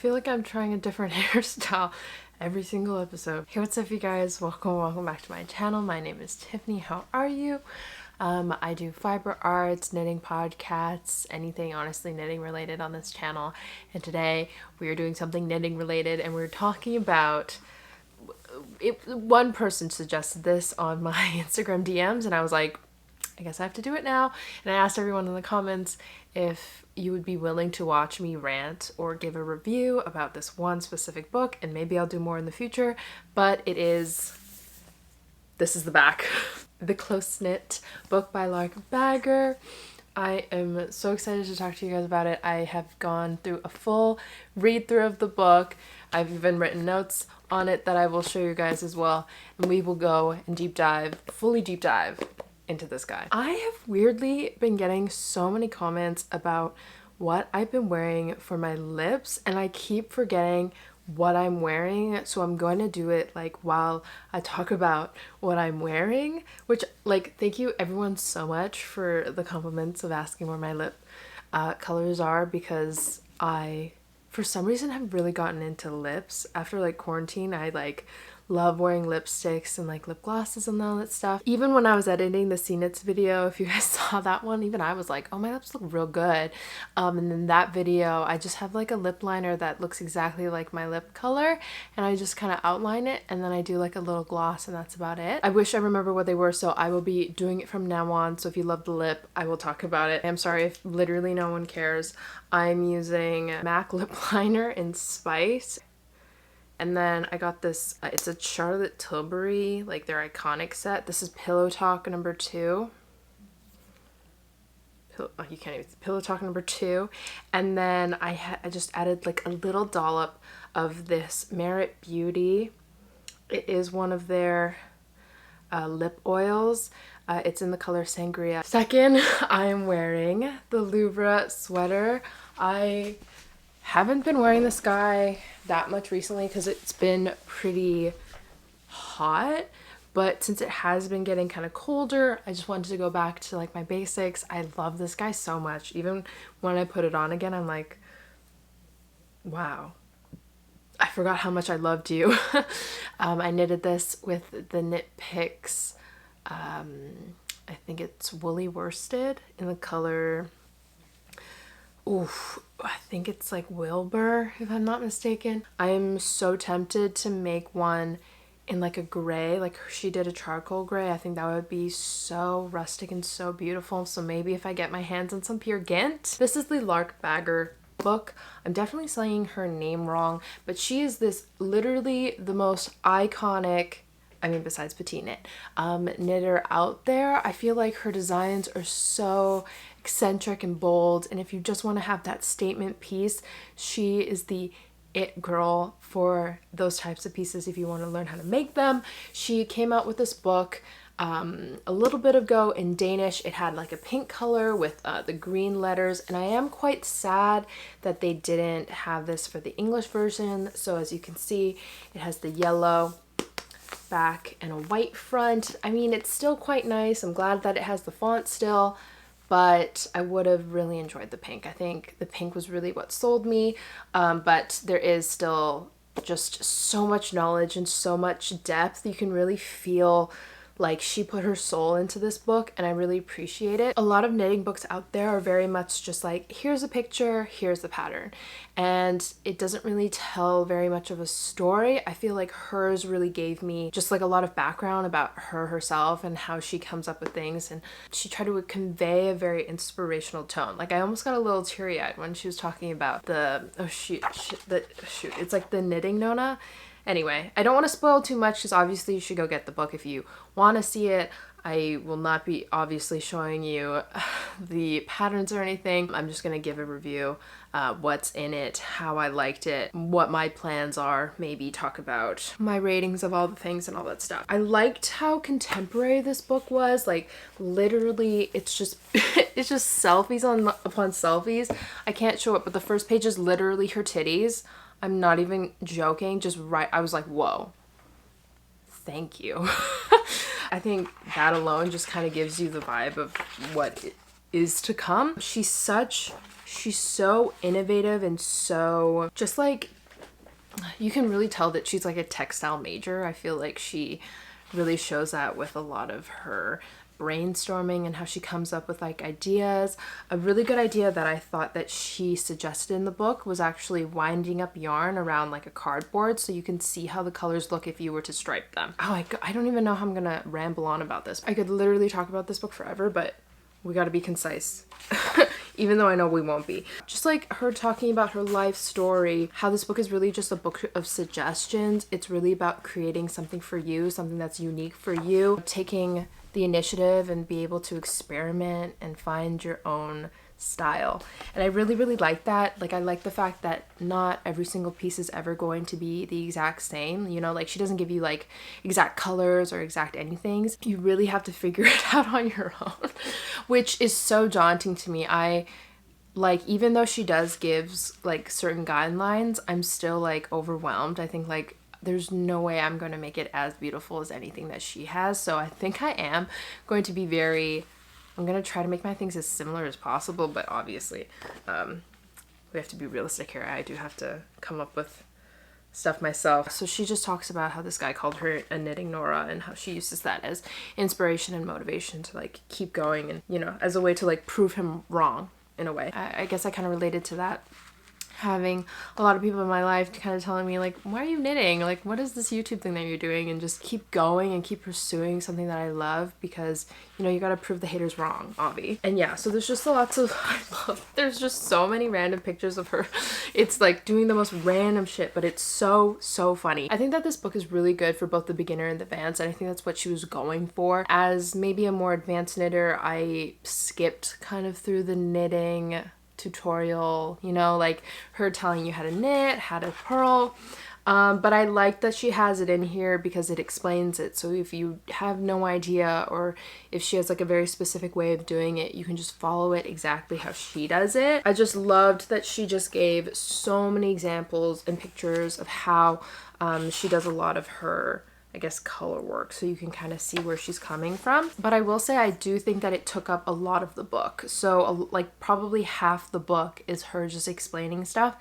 I feel like I'm trying a different hairstyle every single episode. Hey, what's up you guys? Welcome back to my channel. My name is Tiffany. How are you? I do fiber arts, knitting podcasts, anything honestly knitting related on this channel. And today we are doing something knitting related and we're talking about one person suggested this on my Instagram DMs and I was like, I guess I have to do it now. And I asked everyone in the comments if you would be willing to watch me rant or give a review about this one specific book, and maybe I'll do more in the future, but this is the back. The Close Knit book by laerke. I am so excited to talk to you guys about it. I have gone through a full read through of the book. I've even written notes on it that I will show you guys as well, and we will go and fully deep dive into this guy. I have weirdly been getting so many comments about what I've been wearing for my lips, and I keep forgetting what I'm wearing, so I'm going to do it like while I talk about what I'm wearing, which like thank you everyone so much for the compliments of asking where my lip colors are, because I for some reason have really gotten into lips after like quarantine. I like love wearing lipsticks and like lip glosses and all that stuff. Even when I was editing the C-Knits video, if you guys saw that one, even I was like, oh, my lips look real good. And then that video, I just have like a lip liner that looks exactly like my lip color, and I just kind of outline it, and then I do like a little gloss, and that's about it. I wish I remember what they were, so I will be doing it from now on. So if you love the lip, I will talk about it. I'm sorry if literally no one cares. I'm using MAC lip liner in Spice. And then I got this, it's a Charlotte Tilbury, like their iconic set. This is Pillow Talk number 2. You can't even, Pillow Talk number 2. And then I just added like a little dollop of this Merit Beauty. It is one of their lip oils. It's in the color Sangria. Second, I'm wearing the Louvre sweater. I haven't been wearing this guy that much recently because it's been pretty hot, but since it has been getting kind of colder, I just wanted to go back to like my basics. I love this guy so much. Even when I put it on again, I'm like, wow, I forgot how much I loved you. I knitted this with the Knit Picks, I think it's Woolly Worsted in the color, oof, I think it's like Wilbur, if I'm not mistaken. I am so tempted to make one in like a gray, like she did a charcoal gray. I think that would be so rustic and so beautiful. So maybe if I get my hands on some Peer Gynt. This is the laerke book. I'm definitely saying her name wrong, but she is this literally the most iconic, I mean besides Petite Knit, knitter out there. I feel like her designs are so eccentric and bold, and if you just want to have that statement piece, she is the it girl for those types of pieces if you want to learn how to make them. She came out with this book a little bit ago in Danish. It had like a pink color with the green letters, and I am quite sad that they didn't have this for the English version. So as you can see, it has the yellow back and a white front. I mean, it's still quite nice. I'm glad that it has the font still, but I would have really enjoyed the pink. I think the pink was really what sold me, but there is still just so much knowledge and so much depth. You can really feel like she put her soul into this book, and I really appreciate it. A lot of knitting books out there are very much just like, here's a picture, here's the pattern, and it doesn't really tell very much of a story. I feel like hers really gave me just like a lot of background about her herself and how she comes up with things, and she tried to convey a very inspirational tone. Like I almost got a little teary-eyed when she was talking about the it's like the knitting Nona. Anyway, I don't want to spoil too much because obviously you should go get the book if you want to see it. I will not be obviously showing you the patterns or anything. I'm just going to give a review, what's in it, how I liked it, what my plans are, maybe talk about my ratings of all the things and all that stuff. I liked how contemporary this book was. Like literally it's just it's just selfies upon selfies. I can't show it, but the first page is literally her titties. I'm not even joking, just right. I was like, whoa, thank you. I think that alone just kind of gives you the vibe of what is to come. She's such She's so innovative and so just like, you can really tell that she's like a textile major. I feel like she really shows that with a lot of her brainstorming and how she comes up with like ideas. A really good idea that I thought that she suggested in the book was actually winding up yarn around like a cardboard so you can see how the colors look if you were to stripe them. Oh, I don't even know how I'm gonna ramble on about this. I could literally talk about this book forever, but we gotta be concise. Even though I know we won't be. Just like her talking about her life story, how this book is really just a book of suggestions. It's really about creating something for you, something that's unique for you, taking the initiative and be able to experiment and find your own style. And I really, really like that. Like, I like the fact that not every single piece is ever going to be the exact same. You know, like she doesn't give you like exact colors or exact anything. You really have to figure it out on your own, which is so daunting to me. Like, even though she does gives like certain guidelines, I'm still like overwhelmed. I think like there's no way I'm going to make it as beautiful as anything that she has. So I think I am going to be I'm going to try to make my things as similar as possible, but obviously we have to be realistic here. I do have to come up with stuff myself. So she just talks about how this guy called her a knitting Nora and how she uses that as inspiration and motivation to like keep going and, you know, as a way to like prove him wrong in a way. I guess I kind of related to that, having a lot of people in my life kind of telling me like, why are you knitting? Like, what is this YouTube thing that you're doing? And just keep going and keep pursuing something that I love, because, you know, you got to prove the haters wrong, Avi. And yeah, so there's just there's just so many random pictures of her. It's like doing the most random shit, but it's so funny. I think that this book is really good for both the beginner and the advanced, and I think that's what she was going for. As maybe a more advanced knitter, I skipped kind of through the knitting tutorial, you know, like her telling you how to knit, how to purl, but I like that she has it in here because it explains it. So if you have no idea, or if she has like a very specific way of doing it, you can just follow it exactly how she does it. I just loved that she just gave so many examples and pictures of how she does a lot of her, I guess, color work, so you can kind of see where she's coming from. But I will say I do think that it took up a lot of the book. So like probably half the book is her just explaining stuff,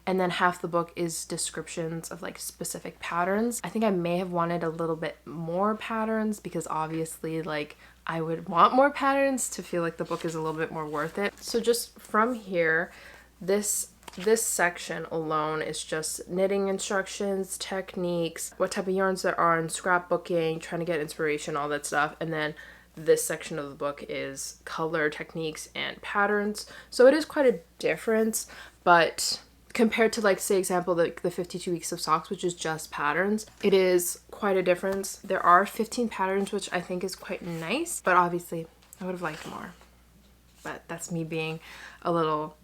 and then half the book is descriptions of like specific patterns. I think I may have wanted a little bit more patterns, because obviously like I would want more patterns to feel like the book is a little bit more worth it. So just from here, this section alone is just knitting instructions, techniques, what type of yarns there are, and scrapbooking, trying to get inspiration, all that stuff. And then this section of the book is color, techniques, and patterns. So it is quite a difference, but compared to like, say example, like the 52 weeks of socks, which is just patterns, it is quite a difference. There are 15 patterns, which I think is quite nice, but obviously I would have liked more. But that's me being a little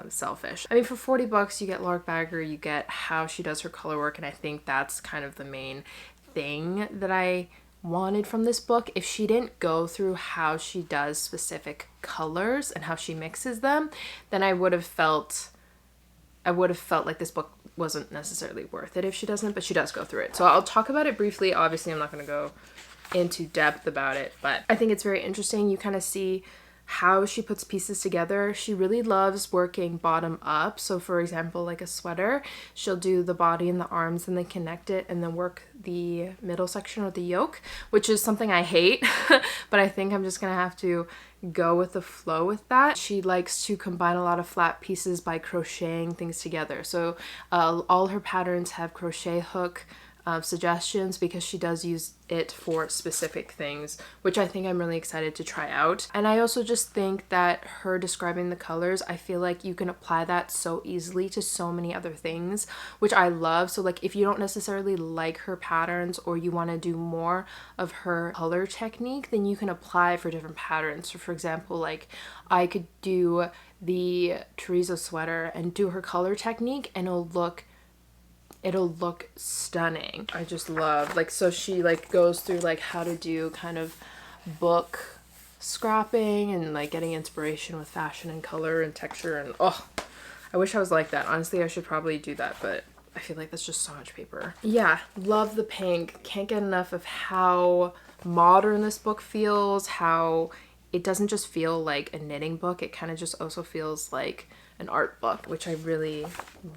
selfish. I mean, for 40 bucks, you get Lark Bagger, you get how she does her color work, and I think that's kind of the main thing that I wanted from this book. If she didn't go through how she does specific colors and how she mixes them, then I would have felt like this book wasn't necessarily worth it if she doesn't, but she does go through it. So I'll talk about it briefly. Obviously, I'm not going to go into depth about it, but I think it's very interesting. You kind of see how she puts pieces together. She really loves working bottom up. So for example, like a sweater, she'll do the body and the arms and then connect it and then work the middle section or the yoke, which is something I hate, but I think I'm just gonna have to go with the flow with that. She likes to combine a lot of flat pieces by crocheting things together. So all her patterns have crochet hook suggestions, because she does use it for specific things, which I think I'm really excited to try out. And I also just think that her describing the colors, I feel like you can apply that so easily to so many other things, which I love. So like if you don't necessarily like her patterns, or you want to do more of her color technique, then you can apply for different patterns. So for example, like I could do the Teresa sweater and do her color technique, and it'll look stunning. I just love, like, so she like goes through like how to do kind of book scrapping and like getting inspiration with fashion and color and texture, and oh, I wish I was like that. Honestly, I should probably do that, but I feel like that's just so much paper. Yeah, love the pink. Can't get enough of how modern this book feels, how it doesn't just feel like a knitting book, it kind of just also feels like an art book, which I really,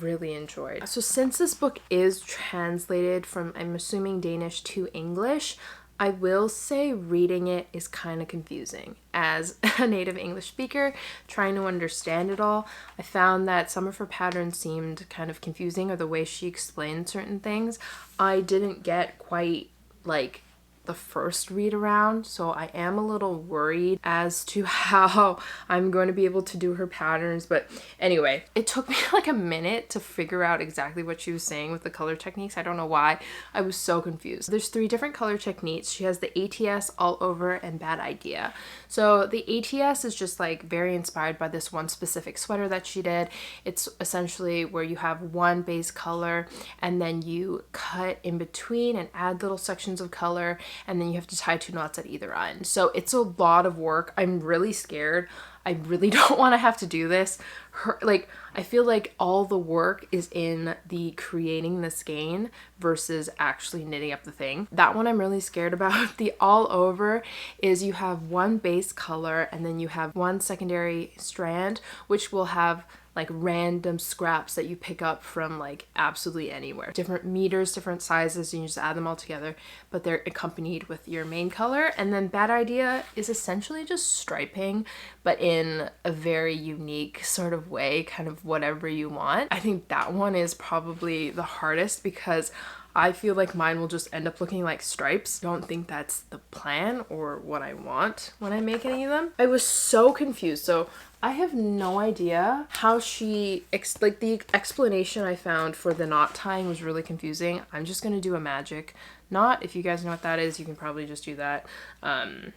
really enjoyed. So since this book is translated from, I'm assuming, Danish to English, I will say reading it is kind of confusing. As a native English speaker, trying to understand it all, I found that some of her patterns seemed kind of confusing, or the way she explained certain things, I didn't get quite like the first read around, so I am a little worried as to how I'm going to be able to do her patterns. But anyway, it took me like a minute to figure out exactly what she was saying with the color techniques. I don't know why. I was so confused. There's 3 different color techniques. She has the ATS, all over, and bad idea. So the ATS is just like very inspired by this one specific sweater that she did. It's essentially where you have one base color and then you cut in between and add little sections of color, and then you have to tie 2 knots at either end. So it's a lot of work. I'm really scared. I really don't want to have to do this. I feel like all the work is in the creating the skein versus actually knitting up the thing. That one I'm really scared about. The all over is you have one base color and then you have one secondary strand, which will have like random scraps that you pick up from like absolutely anywhere. Different meters, different sizes, and you just add them all together, but they're accompanied with your main color. And then bad idea is essentially just striping, but in a very unique sort of way, kind of whatever you want. I think that one is probably the hardest because I feel like mine will just end up looking like stripes. Don't think that's the plan or what I want when I make any of them. I was so confused. So I have no idea how she, like the explanation I found for the knot tying was really confusing. I'm just gonna do a magic knot. If you guys know what that is, you can probably just do that. And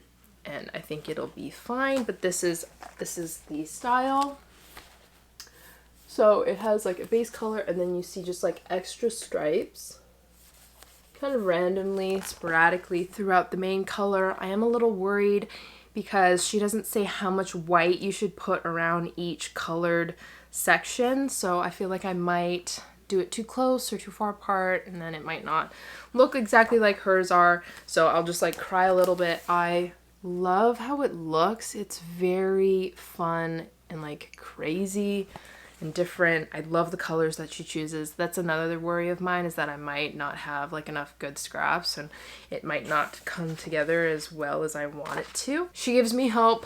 I think it'll be fine, but this is the style. So it has like a base color and then you see just like extra stripes kind of randomly, sporadically throughout the main color. I am a little worried because she doesn't say how much white you should put around each colored section. So I feel like I might do it too close or too far apart and then it might not look exactly like hers are. So I'll just like cry a little bit. I love how it looks. It's very fun and like crazy and different. I love the colors that she chooses. That's another worry of mine, is that I might not have like enough good scraps and it might not come together as well as I want it to. She gives me hope.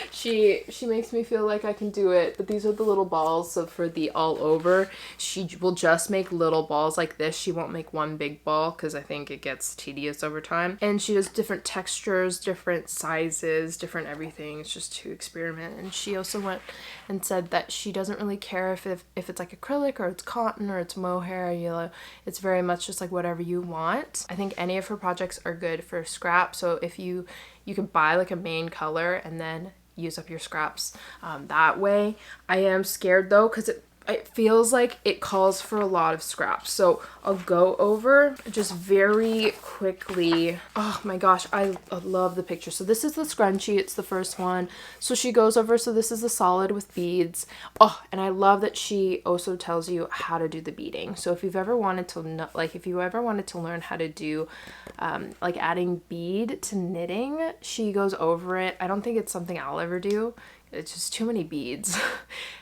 she makes me feel like I can do it. But these are the little balls. So for the all over, she will just make little balls like this. She won't make one big ball because I think it gets tedious over time. And she does different textures, different sizes, different everything. It's just to experiment. And she also went and said that she doesn't really care if it's like acrylic or it's cotton or it's mohair, it's very much just like whatever you want. I think any of her projects are good for scrap, so if you can buy like a main color and then use up your scraps that way. I am scared though because it feels like it calls for a lot of scraps. So I'll go over just very quickly. Oh my gosh, I love the picture. So this is the scrunchie. It's the first one. So she goes over, so this is the solid with beads. Oh, and I love that she also tells you how to do the beading. So if you've ever wanted to learn how to do like adding bead to knitting, she goes over it. I don't think it's something I'll ever do. It's just too many beads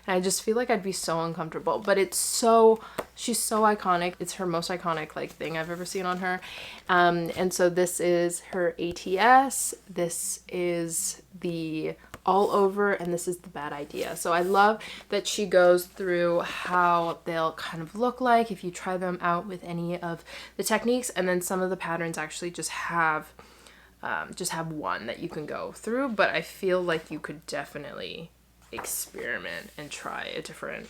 and I just feel like I'd be so uncomfortable, but she's so iconic. It's her most iconic like thing I've ever seen on her. And so this is her ATS, this is the all over, and this is the bad idea. So I love that she goes through how they'll kind of look like if you try them out with any of the techniques, and then some of the patterns actually just have one that you can go through, but I feel like you could definitely experiment and try a different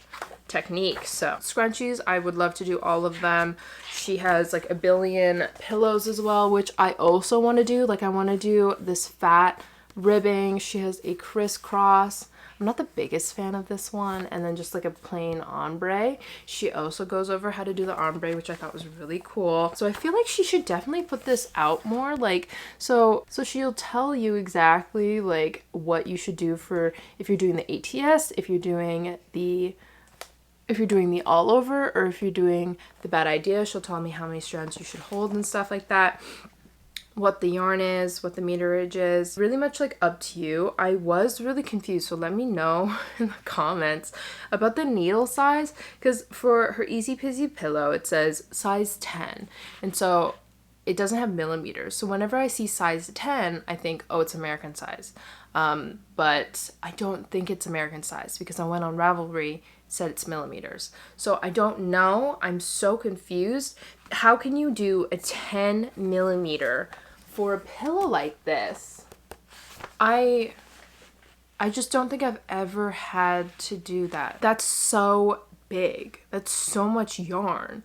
technique. So scrunchies, I would love to do all of them. She has like a billion pillows as well, which I also want to do. Like I want to do this fat ribbing. She has a crisscross. I'm not the biggest fan of this one. And then just like a plain ombre. She also goes over how to do the ombre, which I thought was really cool. So I feel like she should definitely put this out more. Like, so she'll tell you exactly like what you should do for if you're doing the ATS, if you're doing the all over, or if you're doing the bad idea. She'll tell me how many strands you should hold and stuff like that. what the yarn is, what the meterage is. Really much like up to you. I was really confused, so let me know in the comments about the needle size, because for her Easy Peasy pillow it says size 10, and so it doesn't have millimeters. So whenever I see size 10, I think, oh, it's American size. But I don't think it's American size because I went on Ravelry, said it's millimeters. So I don't know. I'm so confused. How can you do a 10 millimeter for a pillow like this? I just don't think I've ever had to do that. That's so big. That's so much yarn.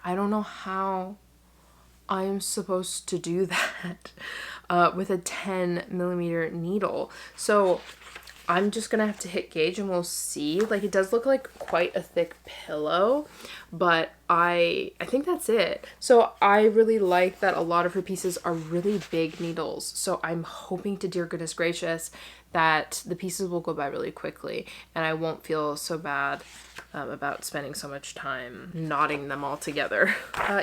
I don't know how I'm supposed to do that with a 10 millimeter needle. So I'm just gonna have to hit gauge and we'll see. Like, it does look like quite a thick pillow, but I think that's it. So I really like that a lot of her pieces are really big needles. So I'm hoping to dear goodness gracious that the pieces will go by really quickly and I won't feel so bad about spending so much time knotting them all together.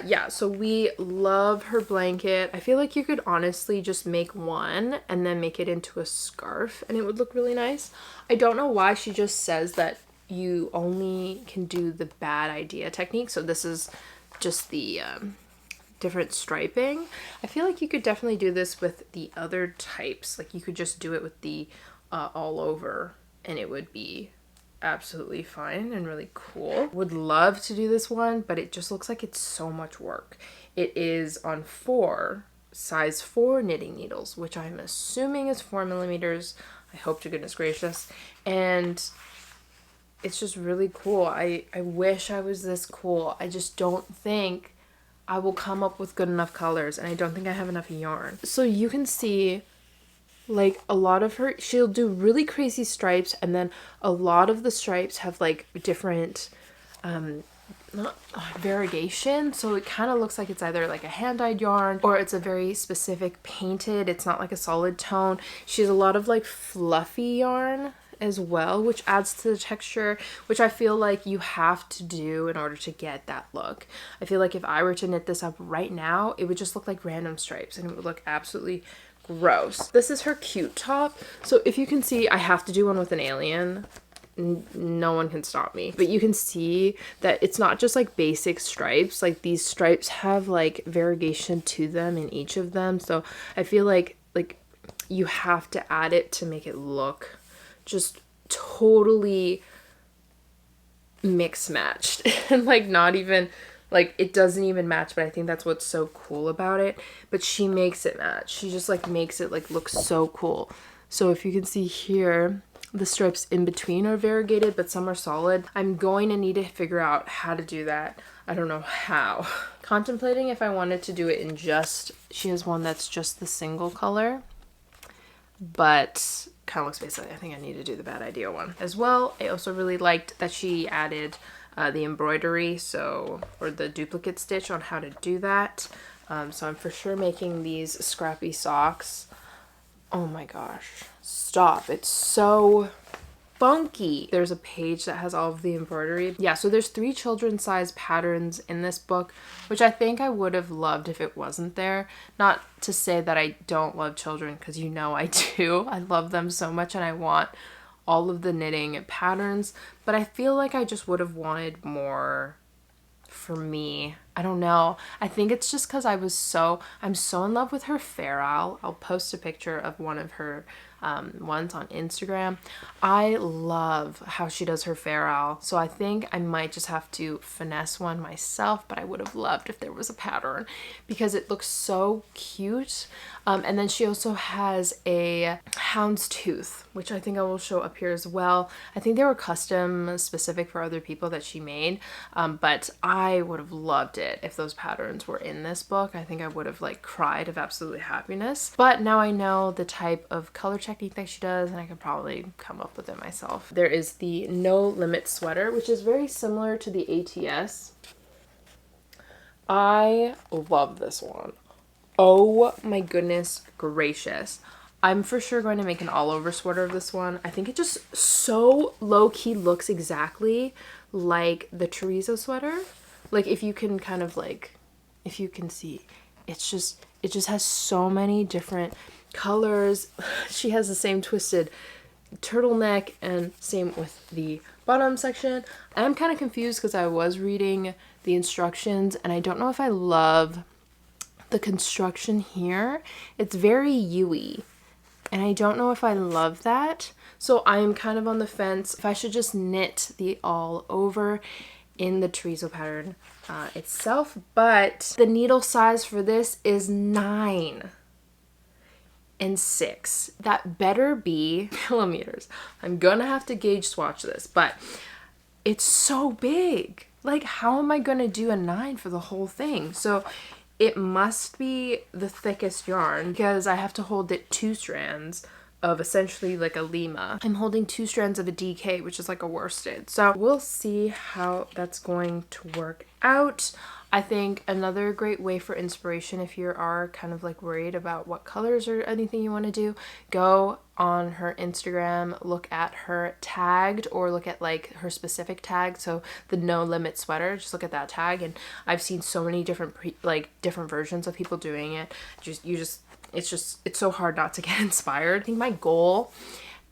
Yeah, so we love her blanket. I feel like you could honestly just make one and then make it into a scarf and it would look really nice. I don't know why she just says that you only can do the bad idea technique. So this is just the different striping. I feel like you could definitely do this with the other types. Like, you could just do it with the all over and it would be absolutely fine and really cool. Would love to do this one, but it just looks like it's so much work. It is on size 4 knitting needles, which I'm assuming is 4 millimeters. I hope to goodness gracious. And it's just really cool. I wish I was this cool. I just don't think I will come up with good enough colors, and I don't think I have enough yarn. So you can see, like, a lot of her, she'll do really crazy stripes, and then a lot of the stripes have like different variegation, so it kind of looks like it's either like a hand-dyed yarn or it's a very specific painted. It's not like a solid tone. She has a lot of like fluffy yarn as well, which adds to the texture, which I feel like you have to do in order to get that look. I feel like if I were to knit this up right now, it would just look like random stripes and it would look absolutely gross. This is her cute top. So if you can see, I have to do one with an alien. No one can stop me. But you can see that it's not just like basic stripes. Like, these stripes have like variegation to them in each of them. So I feel like you have to add it to make it look just totally mix matched and like not even like it doesn't even match, but I think that's what's so cool about it. But she makes it match. She just like makes it like look so cool. So if you can see here, the stripes in between are variegated, but some are solid. I'm going to need to figure out how to do that. I don't know how. Contemplating if I wanted to do it in just, she has one that's just the single color, but kind of looks basic. I think I need to do the bad idea one as well. I also really liked that she added the embroidery, so, or the duplicate stitch on how to do that. So I'm for sure making these scrappy socks. Oh my gosh, stop. It's so funky. There's a page that has all of the embroidery. Yeah, so there's 3 children's size patterns in this book, which I think I would have loved if it wasn't there. Not to say that I don't love children, because you know I do. I love them so much and I want all of the knitting patterns, but I feel like I just would have wanted more for me. I don't know. I think it's just because I'm so in love with her fair owl. I'll post a picture of one of her ones on Instagram. I love how she does her fair owl. So I think I might just have to finesse one myself, but I would have loved if there was a pattern because it looks so cute. And then she also has a houndstooth, which I think I will show up here as well. I think they were custom specific for other people that she made, but I would have loved it if those patterns were in this book. I think I would have like cried of absolute happiness. But now I know the type of color technique that she does and I could probably come up with it myself. There is the No Limit sweater, which is very similar to the ATS. I love this one. Oh my goodness gracious. I'm for sure going to make an all over sweater of this one. I think it just so low-key looks exactly like the chorizo sweater. Like if you can kind of like, if you can see, it's just it just has so many different colors. She has the same twisted turtleneck and same with the bottom section. I'm kind of confused because I was reading the instructions and I don't know if I love the construction here. It's very U-y and I don't know if I love that. So I'm kind of on the fence if I should just knit the all over in the chorizo pattern itself. But the needle size for this is 9 and 6. That better be millimeters. I'm gonna have to gauge swatch this, but it's so big. Like, how am I gonna do a 9 for the whole thing? So it must be the thickest yarn because I have to hold it 2 strands of essentially like a lima. I'm holding 2 strands of a DK, which is like a worsted. So we'll see how that's going to work out. I think another great way for inspiration, if you are kind of like worried about what colors or anything you want to do, go on her Instagram, look at her tagged or look at like her specific tag. So the No Limit sweater, just look at that tag. And I've seen so many different different versions of people doing it. It's so hard not to get inspired. I think my goal,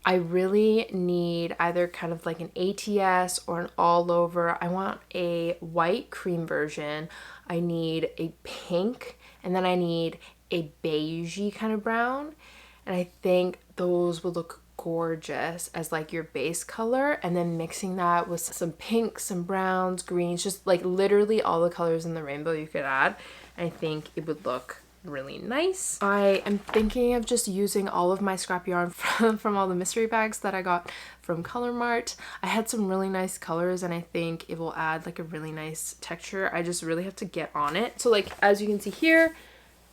I really need either kind of like an ATS or an all over. I want a white cream version. I need a pink, and then I need a beigey kind of brown. And I think those would look gorgeous as like your base color, and then mixing that with some pinks, some browns, greens, just like literally all the colors in the rainbow you could add. I think it would look really nice. I am thinking of just using all of my scrap yarn from all the mystery bags that I got from Color Mart. I had some really nice colors and I think it will add like a really nice texture. I just really have to get on it. So like as you can see here,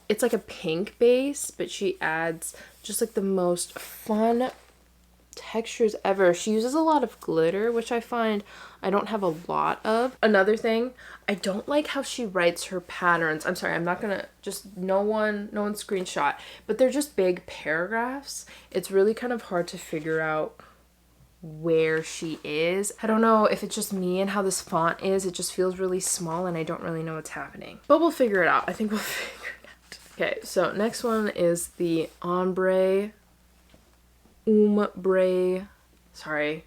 it's like a pink base, but she adds just like the most fun textures ever. She uses a lot of glitter, which I find I don't have a lot of. Another thing, I don't like how she writes her patterns. I'm sorry, I'm not gonna, just no one screenshot, but they're just big paragraphs. It's really kind of hard to figure out where she is. I don't know if it's just me and how this font is. It just feels really small and I don't really know what's happening, but we'll figure it out. I think we'll figure it out. Okay, so next one is the ombre, sorry,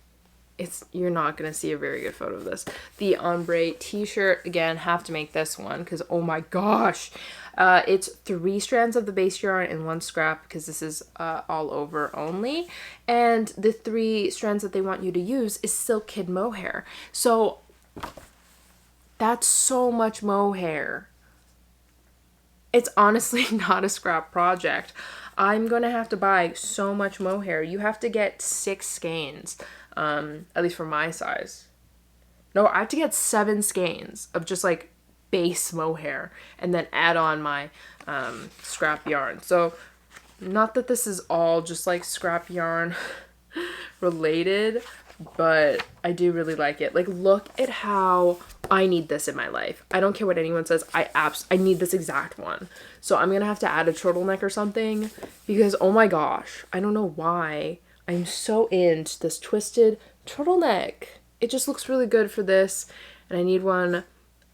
you're not gonna see a very good photo of this. The ombre t-shirt, again, have to make this one because oh my gosh, it's 3 strands of the base yarn and 1 scrap because this is all over only, and the 3 strands that they want you to use is silk kid mohair. So that's so much mohair. It's honestly not a scrap project. I'm gonna have to buy so much mohair. You have to get 6 skeins, at least for my size. No, I have to get 7 skeins of just like base mohair and then add on my scrap yarn. So not that this is all just like scrap yarn related, but I do really like it. Like, look at how I need this in my life. I don't care what anyone says. I need this exact one. So I'm gonna have to add a turtleneck or something because oh my gosh, I don't know why I'm so into this twisted turtleneck. It just looks really good for this, and I need one.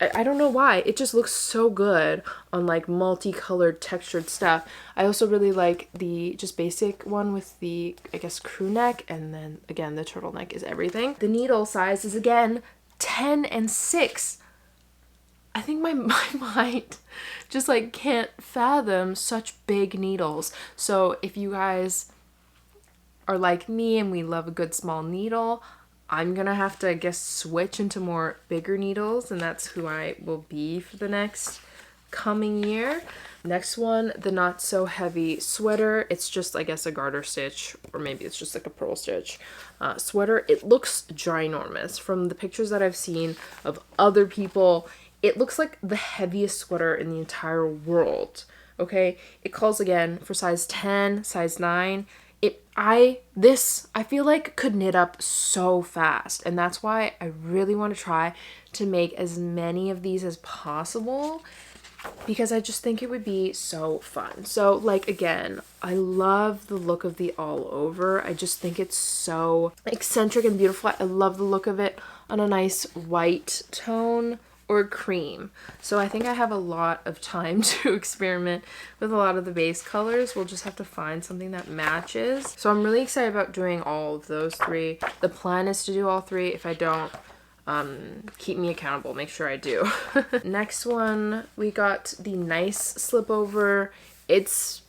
I don't know why. It just looks so good on like multicolored textured stuff. I also really like the just basic one with the, I guess, crew neck, and then again the turtleneck is everything. The needle size is again 10 and 6. I think my mind just like can't fathom such big needles. So if you guys are like me and we love a good small needle, I'm gonna have to, I guess, switch into more bigger needles, and that's who I will be for the next coming year. Next one, the not so heavy sweater. It's just, I guess, a garter stitch, or maybe it's just like a purl stitch sweater. It looks ginormous. From the pictures that I've seen of other people, it looks like the heaviest sweater in the entire world. Okay, it calls again for size 10, size 9. I feel like could knit up so fast, and that's why I really want to try to make as many of these as possible because I just think it would be so fun. So like, again, I love the look of the all over. I just think it's so eccentric and beautiful. I love the look of it on a nice white tone or cream. So I think I have a lot of time to experiment with a lot of the base colors. We'll just have to find something that matches. So I'm really excited about doing all of those three. The plan is to do all three. If I don't, keep me accountable, make sure I do. Next one, we got the Nice Slip Over. It's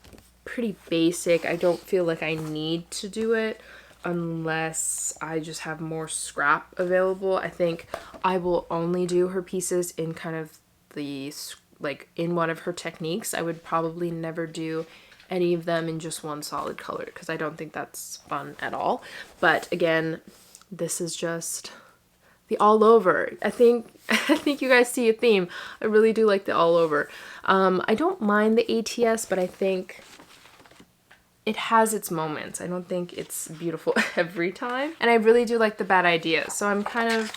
pretty basic. I don't feel like I need to do it unless I just have more scrap available. I think I will only do her pieces in kind of the, like, in one of her techniques. I would probably never do any of them in just one solid color because I don't think that's fun at all. But again, this is just the all over. I think you guys see a theme. I really do like the all over. I don't mind the ATS, but I think it has its moments. I don't think it's beautiful every time. And I really do like the Bad Ideas. So I'm kind of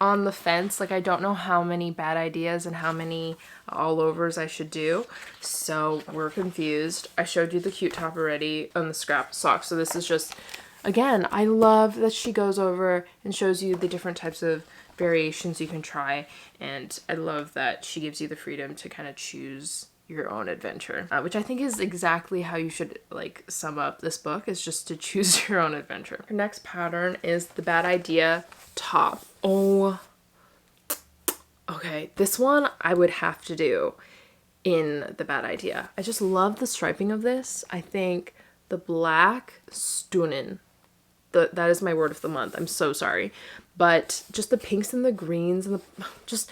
on the fence. Like, I don't know how many Bad Ideas and how many all overs I should do. So we're confused. I showed you the cute top already on the scrap sock. So this is just, again, I love that she goes over and shows you the different types of variations you can try. And I love that she gives you the freedom to kind of choose your own adventure, which I think is exactly how you should, like, sum up this book, is just to choose your own adventure. Her next pattern is the Bad Idea top. Oh, okay, this one I would have to do in the Bad Idea. I just love the striping of this. I think the black, stunning. That is my word of the month. I'm so sorry. But just the pinks and the greens and the just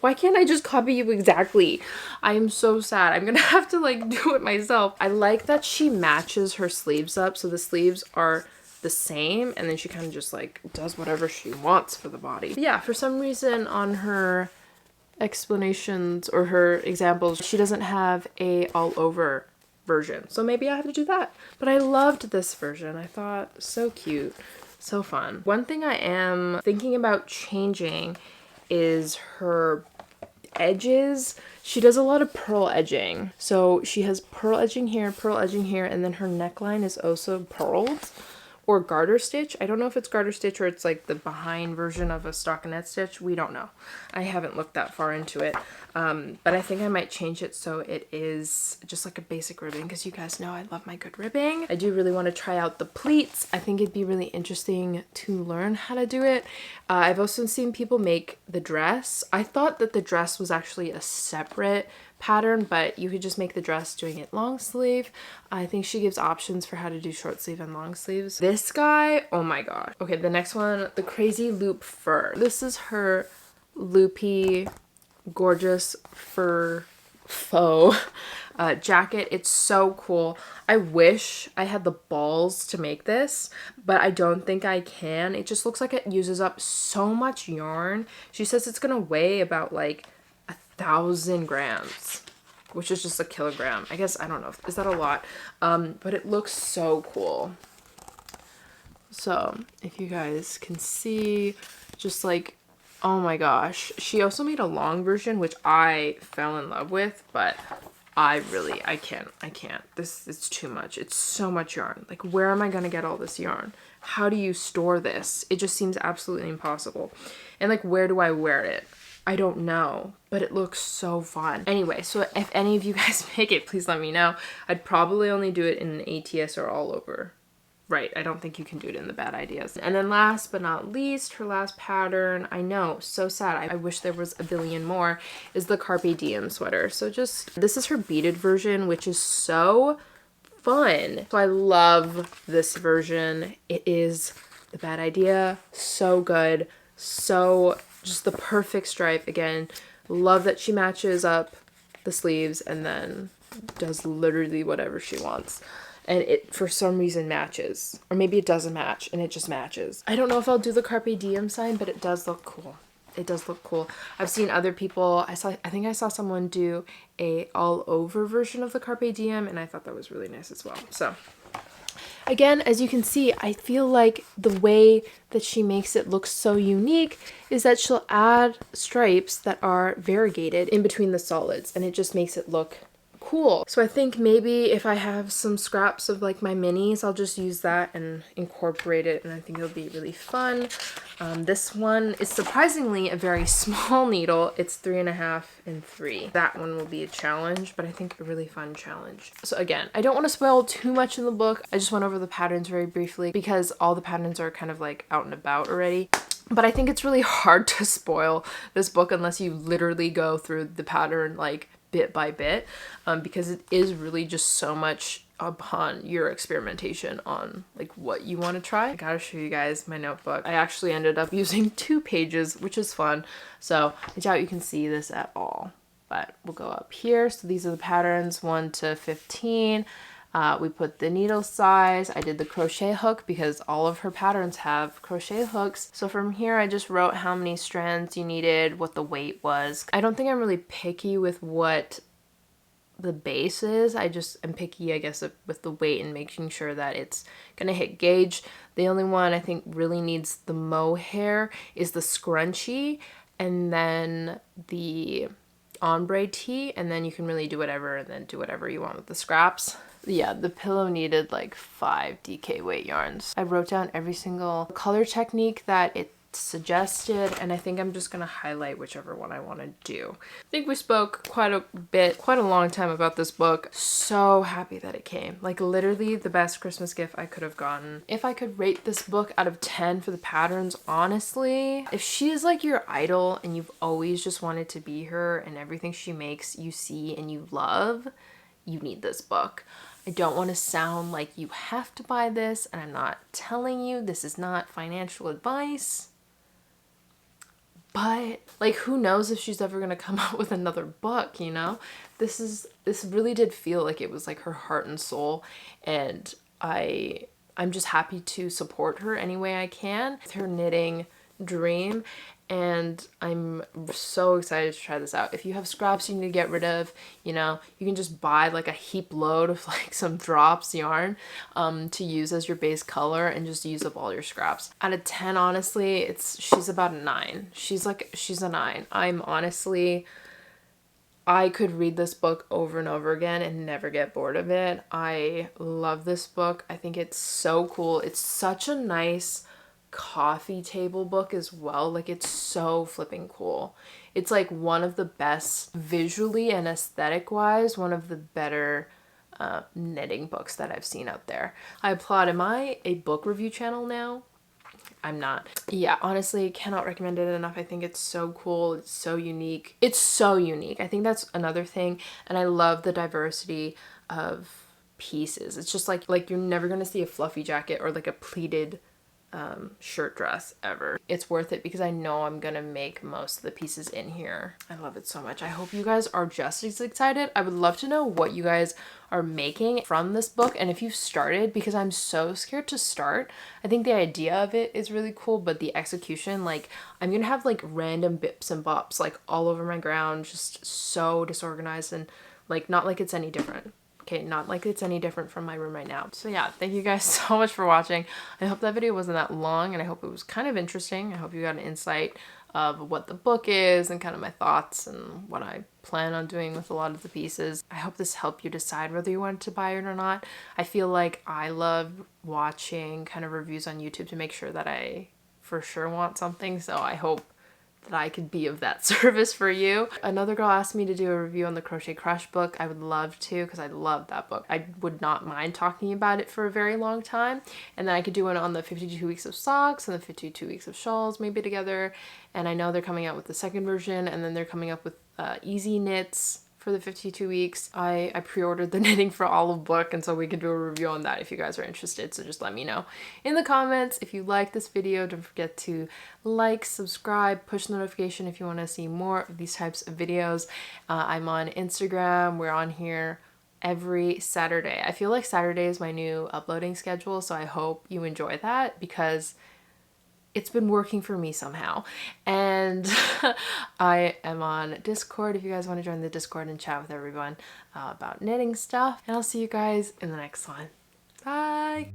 why can't I just copy you exactly? I am so sad. I'm gonna have to, like, do it myself. I like that she matches her sleeves up, so the sleeves are the same, and then she kind of just, like, does whatever she wants for the body. But yeah, for some reason on her explanations or her examples, she doesn't have a all over version, so maybe I have to do that. But I loved this version. I thought so cute, so fun. One thing I am thinking about changing is her edges. She does a lot of pearl edging. So she has pearl edging here, and then her neckline is also pearled or garter stitch. I don't know if it's garter stitch or it's like the behind version of a stockinette stitch. We don't know. I haven't looked that far into it. But I think I might change it so it is just like a basic ribbing, because you guys know I love my good ribbing. I do really want to try out the pleats. I think it'd be really interesting to learn how to do it. I've also seen people make the dress. I thought that the dress was actually a separate pattern, but you could just make the dress doing it long sleeve. I think she gives options for how to do short sleeve and long sleeves. This guy, oh my god. Okay, the next one, the Crazy Loop Fur. This is her loopy, gorgeous fur faux jacket. It's so cool. I wish I had the balls to make this, but I don't think I can. It just looks like it uses up so much yarn. She says it's gonna weigh about like 1,000 grams, which is just a kilogram. I guess, I don't know, is that a lot? But it looks so cool. So if you guys can see, just like, oh my gosh. She also made a long version, which I fell in love with, but I can't. It's too much. It's so much yarn. Like, where am I gonna get all this yarn? How do you store this? It just seems absolutely impossible. And like, where do I wear it? I don't know, but it looks so fun. Anyway, so if any of you guys make it, please let me know. I'd probably only do it in an ATS or all over. Right, I don't think you can do it in the Bad Ideas. And then last but not least, her last pattern, I know, so sad. I wish there was a billion more, is the Carpe Diem sweater. So just, this is her beaded version, which is so fun. So I love this version. It is the Bad Idea, so good, so just the perfect stripe. Again, love that she matches up the sleeves and then does literally whatever she wants. And it, for some reason, matches. Or maybe it doesn't match and it just matches. I don't know if I'll do the Carpe Diem sign, but it does look cool. It does look cool. I've seen other people, I think I saw someone do a all over version of the Carpe Diem, and I thought that was really nice as well. So again, as you can see, I feel like the way that she makes it look so unique is that she'll add stripes that are variegated in between the solids, and it just makes it look cool. So I think maybe if I have some scraps of like my minis, I'll just use that and incorporate it, and I think it'll be really fun. This one is surprisingly a very small needle. It's 3.5 and 3. That one will be a challenge, but I think a really fun challenge. So again, I don't want to spoil too much in the book. I just went over the patterns very briefly because all the patterns are kind of like out and about already. But I think it's really hard to spoil this book unless you literally go through the pattern like bit by bit, because it is really just so much upon your experimentation on like what you want to try. I gotta show you guys my notebook. I actually ended up using 2 pages, which is fun. So I doubt you can see this at all, but we'll go up here. So these are the patterns 1 to 15. We put the needle size. I did the crochet hook because all of her patterns have crochet hooks. So from here, I just wrote how many strands you needed, what the weight was. I don't think I'm really picky with what the base is. I just am picky, I guess, with the weight and making sure that it's gonna hit gauge. The only one I think really needs the mohair is the scrunchie and then the ombre tee, and then you can really do whatever and then do whatever you want with the scraps. Yeah, the pillow needed like 5 DK weight yarns. I wrote down every single color technique that it suggested, and I think I'm just gonna highlight whichever one I want to do. I think we spoke quite a long time about this book. So happy that it came. Like literally the best Christmas gift I could have gotten. If I could rate this book out of 10 for the patterns, honestly, if she is like your idol and you've always just wanted to be her and everything she makes you see and you love, you need this book. I don't want to sound like you have to buy this, and I'm not telling you, this is not financial advice. But like, who knows if she's ever gonna come out with another book, you know? This really did feel like it was like her heart and soul, and I'm just happy to support her any way I can with her knitting dream. And I'm so excited to try this out. If you have scraps you need to get rid of, you know, you can just buy like a heap load of like some drops yarn to use as your base color and just use up all your scraps. Out of 10, honestly, she's about a 9. She's a 9. I could read this book over and over again and never get bored of it. I love this book. I think it's so cool. It's such a nice coffee table book as well. Like, it's so flipping cool. It's like one of the best visually and aesthetic wise, one of the better knitting books that I've seen out there. I applaud. Am I a book review channel now? I'm not. Yeah, honestly, cannot recommend it enough. I think it's so cool. It's so unique. It's so unique. I think that's another thing. And I love the diversity of pieces. It's just like you're never going to see a fluffy jacket or like a pleated shirt dress ever. It's worth it because I know I'm gonna make most of the pieces in here. I love it so much. I hope you guys are just as excited. I would love to know what you guys are making from this book and if you've started, because I'm so scared to start. I think the idea of it is really cool, but the execution, like, I'm gonna have like random bips and bops like all over my ground, just so disorganized, and like not like it's any different. Okay, not like it's any different from my room right now. So yeah, thank you guys so much for watching. I hope that video wasn't that long, and I hope it was kind of interesting. I hope you got an insight of what the book is and kind of my thoughts and what I plan on doing with a lot of the pieces. I hope this helped you decide whether you wanted to buy it or not. I feel like I love watching kind of reviews on YouTube to make sure that I for sure want something, so I hope that I could be of that service for you. Another girl asked me to do a review on the Crochet Crush book. I would love to, because I love that book. I would not mind talking about it for a very long time. And then I could do one on the 52 weeks of socks and the 52 weeks of shawls maybe together. And I know they're coming out with the second version, and then they're coming up with easy knits for the 52 weeks. I pre-ordered the Knitting for Olive book, and so we can do a review on that if you guys are interested. So just let me know in the comments. If you like this video, don't forget to like, subscribe, push the notification if you want to see more of these types of videos. I'm on Instagram. We're on here every Saturday. I feel like Saturday is my new uploading schedule, so I hope you enjoy that because it's been working for me somehow. And I am on Discord if you guys want to join the Discord and chat with everyone about knitting stuff. And I'll see you guys in the next one. Bye!